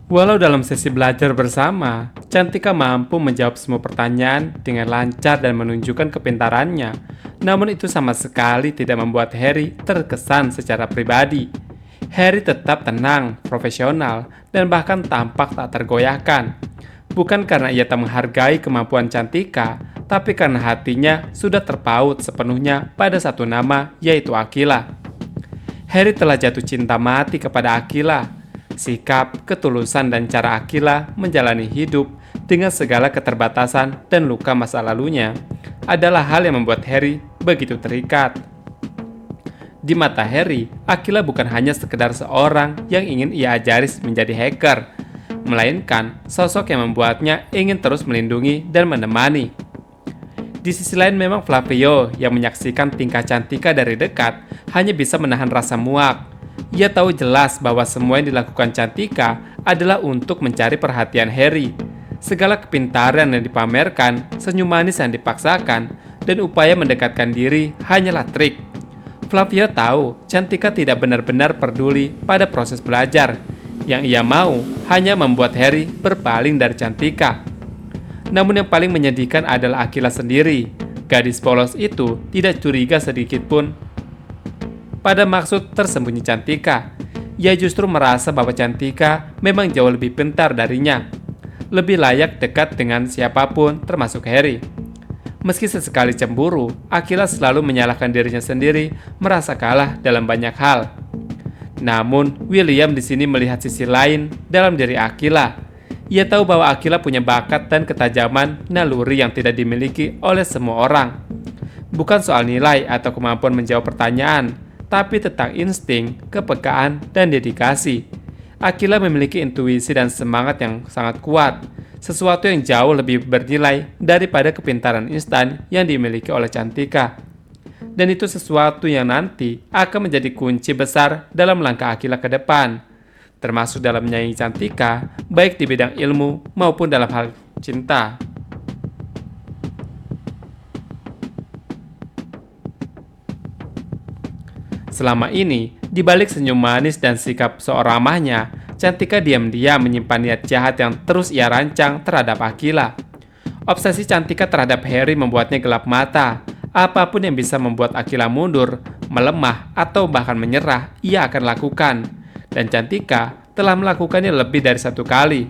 Walau dalam sesi belajar bersama, Cantika mampu menjawab semua pertanyaan dengan lancar dan menunjukkan kepintarannya. Namun itu sama sekali tidak membuat Harry terkesan secara pribadi. Harry tetap tenang, profesional, dan bahkan tampak tak tergoyahkan. Bukan karena ia tak menghargai kemampuan Cantika, tapi karena hatinya sudah terpaut sepenuhnya pada satu nama, yaitu Akila. Harry telah jatuh cinta mati kepada Akila. Sikap, ketulusan, dan cara Akila menjalani hidup dengan segala keterbatasan dan luka masa lalunya adalah hal yang membuat Harry begitu terikat. Di mata Harry, Akila bukan hanya sekedar seorang yang ingin ia ajari menjadi hacker, melainkan sosok yang membuatnya ingin terus melindungi dan menemani. Di sisi lain memang Flavio yang menyaksikan tingkah Cantika dari dekat hanya bisa menahan rasa muak. Ia tahu jelas bahwa semua yang dilakukan Cantika adalah untuk mencari perhatian Harry. Segala kepintaran yang dipamerkan, senyum manis yang dipaksakan, dan upaya mendekatkan diri hanyalah trik. Flavio tahu Cantika tidak benar-benar peduli pada proses belajar. Yang ia mau hanya membuat Harry berpaling dari Cantika. Namun yang paling menyedihkan adalah Akila sendiri. Gadis polos itu tidak curiga sedikit pun pada maksud tersembunyi Cantika. Ia justru merasa bahwa Cantika memang jauh lebih pintar darinya, lebih layak dekat dengan siapapun termasuk Harry. Meski sesekali cemburu, Akila selalu menyalahkan dirinya sendiri, merasa kalah dalam banyak hal. Namun, William di sini melihat sisi lain dalam diri Akila. Ia tahu bahwa Akila punya bakat dan ketajaman naluri yang tidak dimiliki oleh semua orang. Bukan soal nilai atau kemampuan menjawab pertanyaan, tapi tentang insting, kepekaan, dan dedikasi. Akila memiliki intuisi dan semangat yang sangat kuat, sesuatu yang jauh lebih bernilai daripada kepintaran instan yang dimiliki oleh Cantika. Dan itu sesuatu yang nanti akan menjadi kunci besar dalam langkah Akila ke depan, termasuk dalam menyayangi Cantika, baik di bidang ilmu maupun dalam hal cinta. Selama ini, di balik senyum manis dan sikap sok ramahnya, Cantika diam-diam menyimpan niat jahat yang terus ia rancang terhadap Akila. Obsesi Cantika terhadap Harry membuatnya gelap mata. Apapun yang bisa membuat Akila mundur, melemah, atau bahkan menyerah, ia akan lakukan. Dan Cantika telah melakukannya lebih dari satu kali.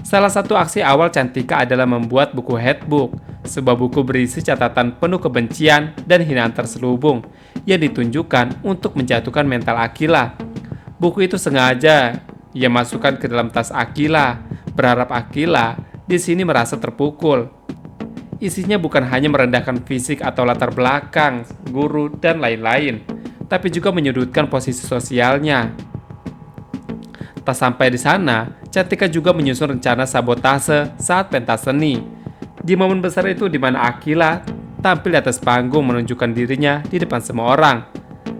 Salah satu aksi awal Cantika adalah membuat buku Headbook, sebuah buku berisi catatan penuh kebencian dan hinaan terselubung yang ditunjukkan untuk menjatuhkan mental Akila. Buku itu sengaja ia masukkan ke dalam tas Akila, berharap Akila di sini merasa terpukul. Isinya bukan hanya merendahkan fisik atau latar belakang, guru, dan lain-lain, tapi juga menyudutkan posisi sosialnya. Tak sampai di sana, Cantika juga menyusun rencana sabotase saat pentas seni. Di momen besar itu di mana Akila tampil di atas panggung menunjukkan dirinya di depan semua orang,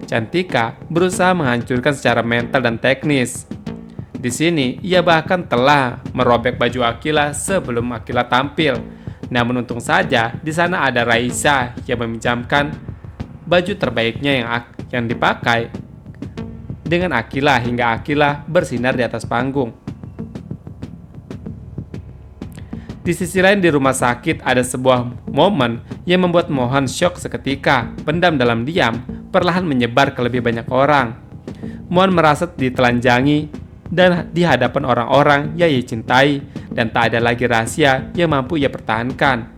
Cantika berusaha menghancurkan secara mental dan teknis. Di sini, ia bahkan telah merobek baju Akila sebelum Akila tampil. Namun untung saja, di sana ada Raisa yang meminjamkan baju terbaiknya yang dipakai dengan Akila hingga Akila bersinar di atas panggung. Di sisi lain di rumah sakit ada sebuah momen yang membuat Mohan syok seketika, pendam dalam diam, perlahan menyebar ke lebih banyak orang. Mohan merasa ditelanjangi dan di hadapan orang-orang yang ia cintai, dan tak ada lagi rahasia yang mampu ia pertahankan.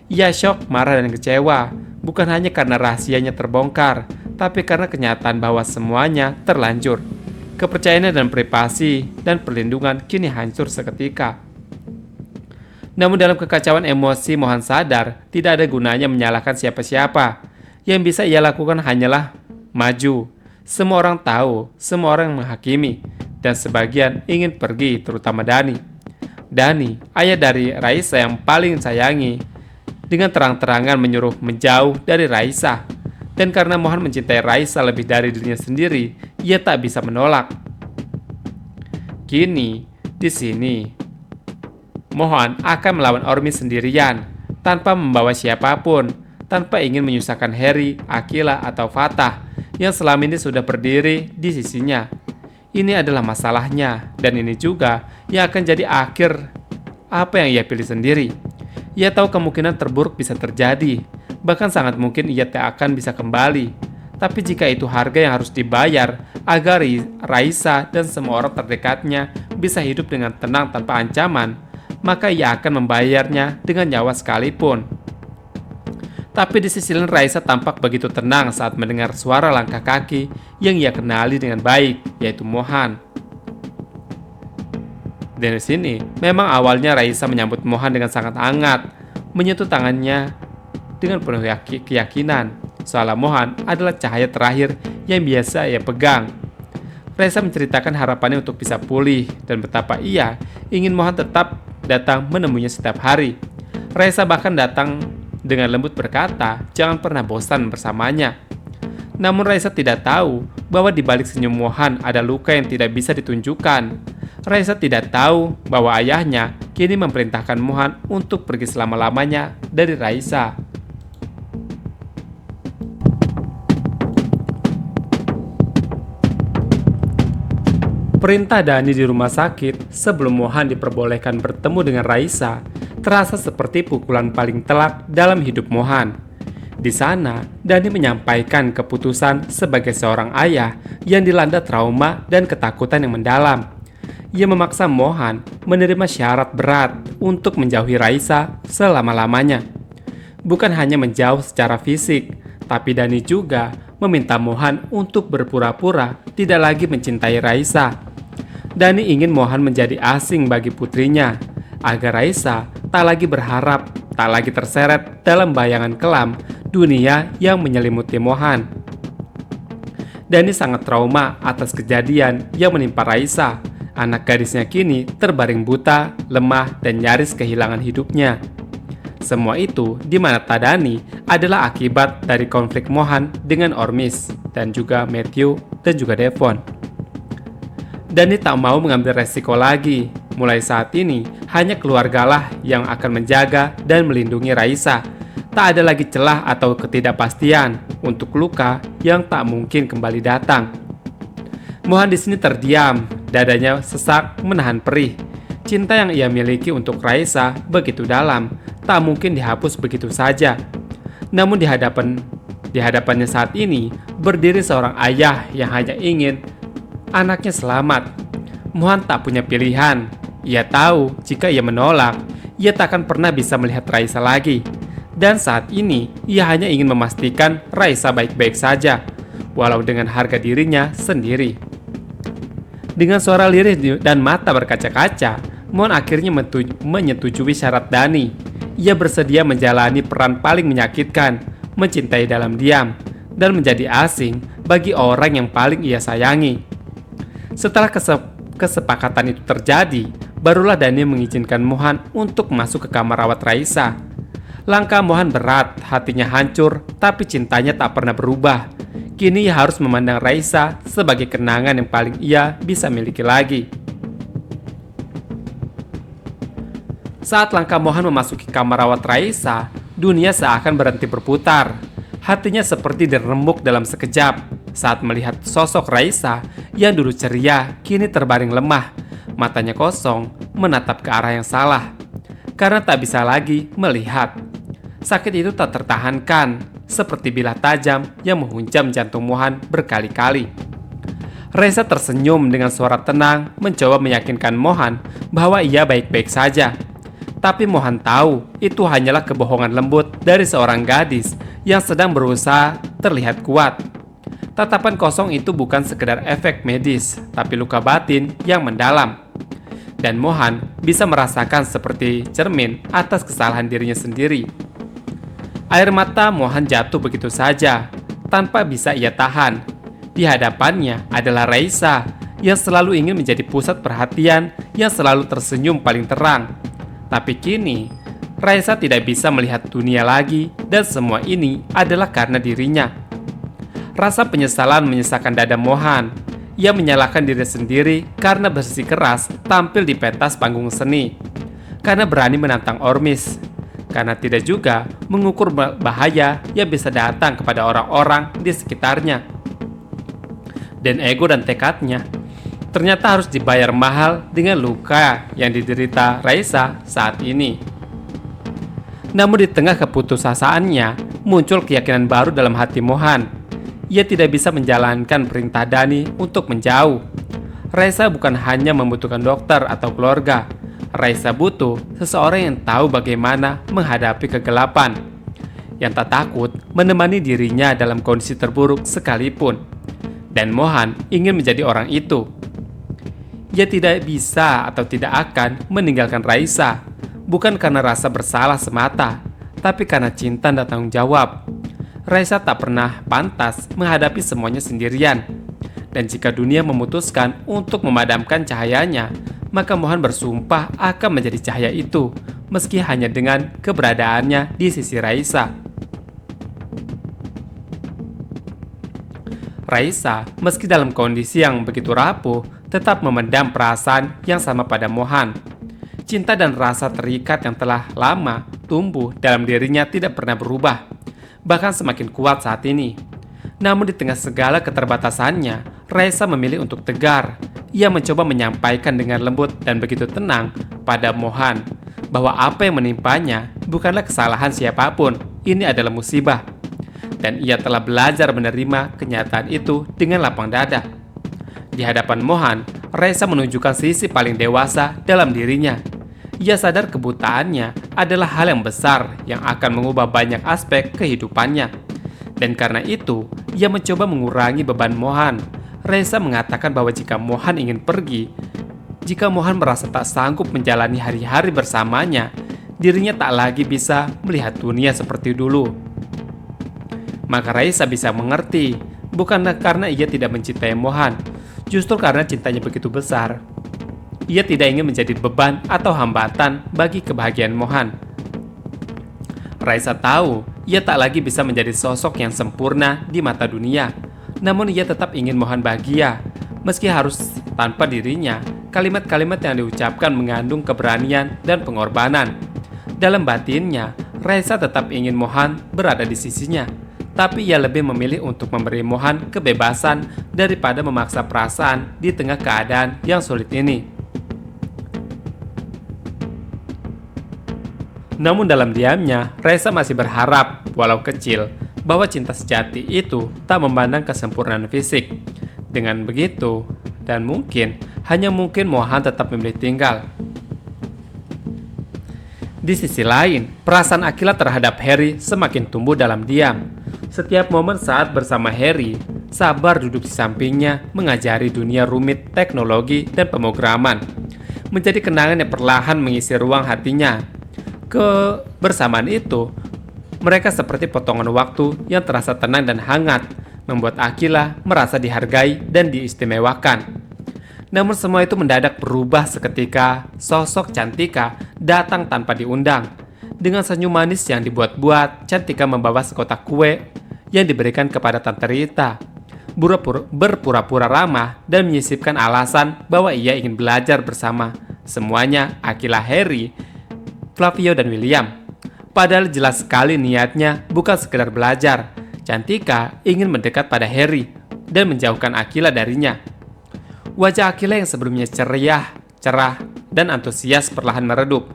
Ia syok, marah, dan kecewa, bukan hanya karena rahasianya terbongkar, tapi karena kenyataan bahwa semuanya terlanjur. Kepercayaannya dan privasi dan perlindungan kini hancur seketika. Namun dalam kekacauan emosi, Mohan sadar tidak ada gunanya menyalahkan siapa-siapa. Yang bisa ia lakukan hanyalah maju. Semua orang tahu, semua orang menghakimi, dan sebagian ingin pergi, terutama Dani. Dani, ayah dari Raisa yang paling sayangi, dengan terang-terangan menyuruh menjauh dari Raisa. Dan karena Mohan mencintai Raisa lebih dari dirinya sendiri, ia tak bisa menolak. Kini, di sini, Mohan akan melawan Ormi sendirian, tanpa membawa siapapun, tanpa ingin menyusahkan Harry, Akila, atau Fatah, yang selama ini sudah berdiri di sisinya. Ini adalah masalahnya, dan ini juga yang akan jadi akhir apa yang ia pilih sendiri. Ia tahu kemungkinan terburuk bisa terjadi, bahkan sangat mungkin ia tak akan bisa kembali. Tapi jika itu harga yang harus dibayar agar Raisa dan semua orang terdekatnya bisa hidup dengan tenang tanpa ancaman, maka ia akan membayarnya dengan nyawa sekalipun. Tapi di sisi lain Raisa tampak begitu tenang saat mendengar suara langkah kaki yang ia kenali dengan baik, yaitu Mohan. Dari sini, memang awalnya Raisa menyambut Mohan dengan sangat hangat, menyentuh tangannya dengan penuh keyakinan, seolah Mohan adalah cahaya terakhir yang biasa ia pegang. Raisa menceritakan harapannya untuk bisa pulih dan betapa ia ingin Mohan tetap datang menemuinya setiap hari. Raisa bahkan datang dengan lembut berkata, jangan pernah bosan bersamanya. Namun Raisa tidak tahu bahwa di balik senyum Mohan ada luka yang tidak bisa ditunjukkan. Raisa tidak tahu bahwa ayahnya kini memerintahkan Mohan untuk pergi selama-lamanya dari Raisa. Perintah Dani di rumah sakit sebelum Mohan diperbolehkan bertemu dengan Raisa terasa seperti pukulan paling telak dalam hidup Mohan. Di sana, Dani menyampaikan keputusan sebagai seorang ayah yang dilanda trauma dan ketakutan yang mendalam. Ia memaksa Mohan menerima syarat berat untuk menjauhi Raisa selama-lamanya. Bukan hanya menjauh secara fisik, tapi Dani juga meminta Mohan untuk berpura-pura tidak lagi mencintai Raisa. Dani ingin Mohan menjadi asing bagi putrinya, agar Raisa tak lagi berharap, tak lagi terseret dalam bayangan kelam dunia yang menyelimuti Mohan. Dani sangat trauma atas kejadian yang menimpa Raisa. Anak gadisnya kini terbaring buta, lemah, dan nyaris kehilangan hidupnya. Semua itu di mana Dani adalah akibat dari konflik Mohan dengan Ormis dan juga Matthew dan juga Devon. Dani tak mau mengambil resiko lagi. Mulai saat ini, hanya keluargalah yang akan menjaga dan melindungi Raisa. Tak ada lagi celah atau ketidakpastian untuk luka yang tak mungkin kembali datang. Mohan di sini terdiam, dadanya sesak menahan perih. Cinta yang ia miliki untuk Raisa begitu dalam, tak mungkin dihapus begitu saja. Namun di hadapannya saat ini, berdiri seorang ayah yang hanya ingin anaknya selamat. Mohan tak punya pilihan. Ia tahu jika ia menolak, ia tak akan pernah bisa melihat Raisa lagi. Dan saat ini, ia hanya ingin memastikan Raisa baik-baik saja, walau dengan harga dirinya sendiri. Dengan suara lirih dan mata berkaca-kaca, Mohan akhirnya menyetujui syarat Dani. Ia bersedia menjalani peran paling menyakitkan, mencintai dalam diam, dan menjadi asing bagi orang yang paling ia sayangi. Setelah kesepakatan itu terjadi, barulah Dani mengizinkan Mohan untuk masuk ke kamar rawat Raisa. Langkah Mohan berat, hatinya hancur, tapi cintanya tak pernah berubah. Kini ia harus memandang Raisa sebagai kenangan yang paling ia bisa miliki lagi. Saat langkah Mohan memasuki kamar rawat Raisa, dunia seakan berhenti berputar. Hatinya seperti diremuk dalam sekejap saat melihat sosok Raisa yang dulu ceria, kini terbaring lemah. Matanya kosong, menatap ke arah yang salah. Karena tak bisa lagi melihat. Sakit itu tak tertahankan, seperti bilah tajam yang menghunjam jantung Mohan berkali-kali. Raisa tersenyum dengan suara tenang, mencoba meyakinkan Mohan bahwa ia baik-baik saja. Tapi Mohan tahu itu hanyalah kebohongan lembut dari seorang gadis yang sedang berusaha terlihat kuat. Tatapan kosong itu bukan sekedar efek medis, tapi luka batin yang mendalam. Dan Mohan bisa merasakan seperti cermin atas kesalahan dirinya sendiri. Air mata Mohan jatuh begitu saja, tanpa bisa ia tahan. Di hadapannya adalah Raisa, yang selalu ingin menjadi pusat perhatian, yang selalu tersenyum paling terang. Tapi kini, Raisa tidak bisa melihat dunia lagi, dan semua ini adalah karena dirinya. Rasa penyesalan menyesakan dada Mohan. Ia menyalahkan diri sendiri karena bersikeras tampil di pentas panggung seni, karena berani menantang Ormis, karena tidak juga mengukur bahaya yang bisa datang kepada orang-orang di sekitarnya. Dan ego dan tekadnya, ternyata harus dibayar mahal dengan luka yang diderita Raisa saat ini. Namun di tengah keputusasaannya, muncul keyakinan baru dalam hati Mohan. Ia tidak bisa menjalankan perintah Dani untuk menjauh. Raisa bukan hanya membutuhkan dokter atau keluarga. Raisa butuh seseorang yang tahu bagaimana menghadapi kegelapan, yang tak takut menemani dirinya dalam kondisi terburuk sekalipun. Dan Mohan ingin menjadi orang itu. Ia tidak bisa atau tidak akan meninggalkan Raisa, bukan karena rasa bersalah semata, tapi karena cinta dan tanggung jawab. Raisa tak pernah pantas menghadapi semuanya sendirian. Dan jika dunia memutuskan untuk memadamkan cahayanya, maka Mohan bersumpah akan menjadi cahaya itu, meski hanya dengan keberadaannya di sisi Raisa. Raisa, meski dalam kondisi yang begitu rapuh, tetap memendam perasaan yang sama pada Mohan. Cinta dan rasa terikat yang telah lama tumbuh dalam dirinya tidak pernah berubah, bahkan semakin kuat saat ini. Namun di tengah segala keterbatasannya, Raisa memilih untuk tegar. Ia mencoba menyampaikan dengan lembut dan begitu tenang pada Mohan bahwa apa yang menimpanya bukanlah kesalahan siapapun, ini adalah musibah. Dan ia telah belajar menerima kenyataan itu dengan lapang dada. Di hadapan Mohan, Raisa menunjukkan sisi paling dewasa dalam dirinya. Ia sadar kebutaannya adalah hal yang besar yang akan mengubah banyak aspek kehidupannya. Dan karena itu, ia mencoba mengurangi beban Mohan. Raisa mengatakan bahwa jika Mohan ingin pergi, jika Mohan merasa tak sanggup menjalani hari-hari bersamanya, dirinya tak lagi bisa melihat dunia seperti dulu. Maka Raisa bisa mengerti, bukanlah karena ia tidak mencintai Mohan, justru karena cintanya begitu besar. Ia tidak ingin menjadi beban atau hambatan bagi kebahagiaan Mohan. Raisa tahu ia tak lagi bisa menjadi sosok yang sempurna di mata dunia, namun ia tetap ingin Mohan bahagia, meski harus tanpa dirinya. Kalimat-kalimat yang diucapkan mengandung keberanian dan pengorbanan. Dalam batinnya, Raisa tetap ingin Mohan berada di sisinya, tapi ia lebih memilih untuk memberi Mohan kebebasan daripada memaksa perasaan di tengah keadaan yang sulit ini. Namun dalam diamnya, Raisa masih berharap, walau kecil, bahwa cinta sejati itu tak memandang kesempurnaan fisik. Dengan begitu, dan hanya mungkin Mohan tetap memilih tinggal. Di sisi lain, perasaan Akila terhadap Harry semakin tumbuh dalam diam. Setiap momen saat bersama Harry, Sabar duduk di sampingnya mengajari dunia rumit teknologi dan pemrograman, menjadi kenangan yang perlahan mengisi ruang hatinya. Kebersamaan itu, mereka seperti potongan waktu yang terasa tenang dan hangat, membuat Akila merasa dihargai dan diistimewakan. Namun semua itu mendadak berubah seketika sosok Cantika datang tanpa diundang. Dengan senyum manis yang dibuat-buat, Cantika membawa sekotak kue yang diberikan kepada Tante Rita. Berpura-pura ramah dan menyisipkan alasan bahwa ia ingin belajar bersama semuanya, Akila, Harry, Flavio, dan William. Padahal jelas sekali niatnya bukan sekedar belajar. Cantika ingin mendekat pada Harry dan menjauhkan Akila darinya. Wajah Akila yang sebelumnya ceria, cerah, dan antusias perlahan meredup.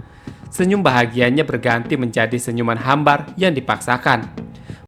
Senyum bahagianya berganti menjadi senyuman hambar yang dipaksakan.